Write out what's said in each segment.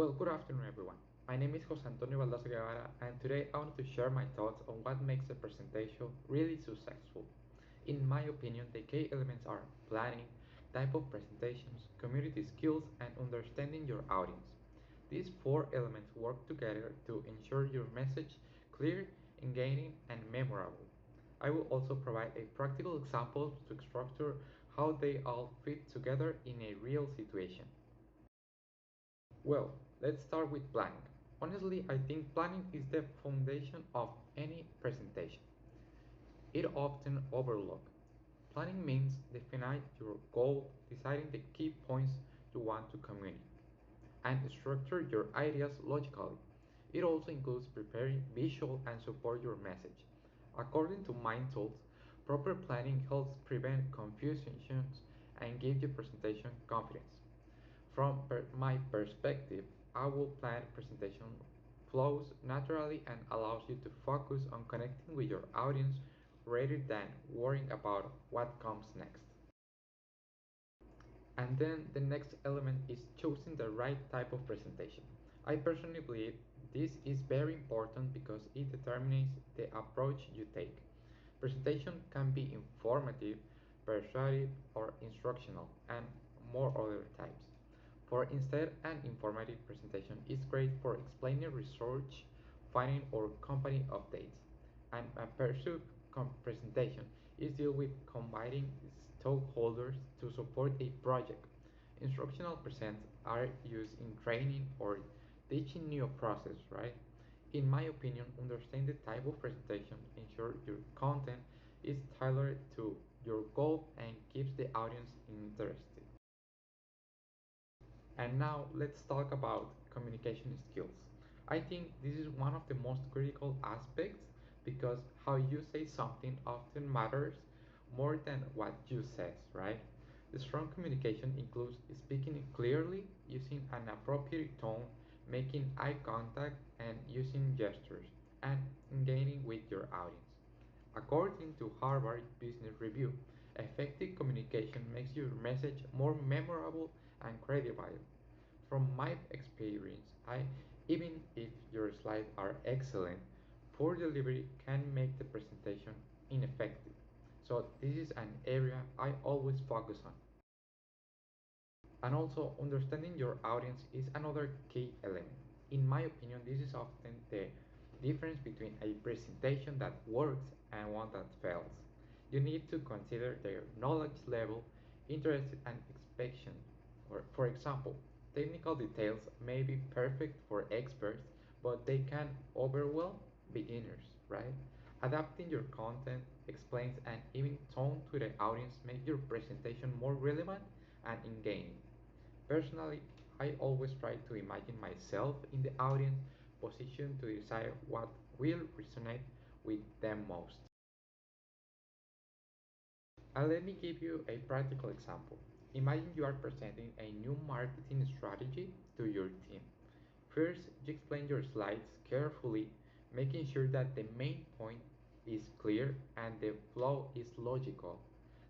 Well, good afternoon, everyone. My name is Jose Antonio Baldazo Guevara, and today I want to share my thoughts on what makes a presentation really successful. In my opinion, the key elements are planning, type of presentations, community skills, and understanding your audience. These four elements work together to ensure your message clear, engaging, and memorable. I will also provide a practical example to structure how they all fit together in a real situation. Well, let's start with planning. Honestly, I think planning is the foundation of any presentation. It often overlooked. Planning means defining your goal, deciding the key points you want to communicate, and structure your ideas logically. It also includes preparing visual and support your message. According to Mind Tools, proper planning helps prevent confusions and give your presentation confidence. My perspective, I will plan presentation flows naturally and allows you to focus on connecting with your audience rather than worrying about what comes next. And then the next element is choosing the right type of presentation. I personally believe this is very important because it determines the approach you take. Presentation can be informative, persuasive, or instructional, and more other types. For instead, an informative presentation is great for explaining research, finding, or company updates. And a persuasive presentation is deal with combining stakeholders to support a project. Instructional presents are used in training or teaching new process, right? In my opinion, understand the type of presentation ensure your content is tailored to your goal and keeps the audience interested. And now let's talk about communication skills. I think this is one of the most critical aspects because how you say something often matters more than what you says, right? The strong communication includes speaking clearly, using an appropriate tone, making eye contact, and using gestures, and engaging with your audience. According to Harvard Business Review, effective communication makes your message more memorable and credible. From my experience, I even if your slides are excellent, poor delivery can make the presentation ineffective. So this is an area I always focus on. And also understanding your audience is another key element. In my opinion, this is often the difference between a presentation that works and one that fails. You need to consider their knowledge level, interest, and expectation. Or, for example, technical details may be perfect for experts, but they can overwhelm beginners, right? Adapting your content, explains, and even tone to the audience make your presentation more relevant and engaging. Personally, I always try to imagine myself in the audience position to decide what will resonate with them most. And let me give you a practical example. Imagine you are presenting a new marketing strategy to your team. First, you explain your slides carefully, making sure that the main point is clear and the flow is logical.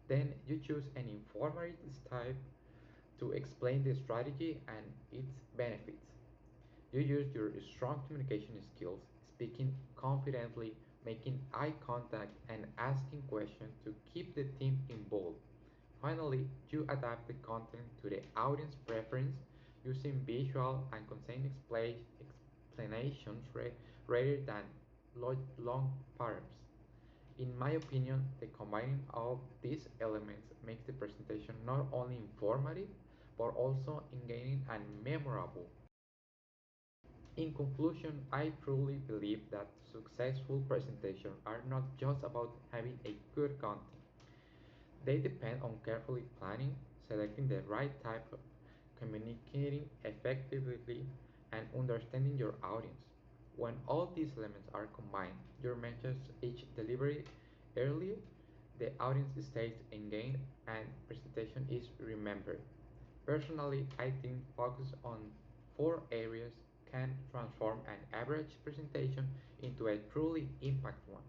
Then you choose an informative style to explain the strategy and its benefits. You use your strong communication skills, speaking confidently, making eye contact, and asking questions to keep the team involved. Finally, you adapt the content to the audience preference using visual and content explanations rather than long paragraphs. In my opinion, the combining all these elements makes the presentation not only informative but also engaging and memorable. In conclusion, I truly believe that successful presentations are not just about having a good content. They depend on carefully planning, selecting the right type, communicating effectively, and understanding your audience. When all these elements are combined, your message is delivered early, the audience stays engaged, and presentation is remembered. Personally, I think focus on four areas can transform an average presentation into a truly impact one.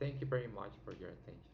Thank you very much for your attention.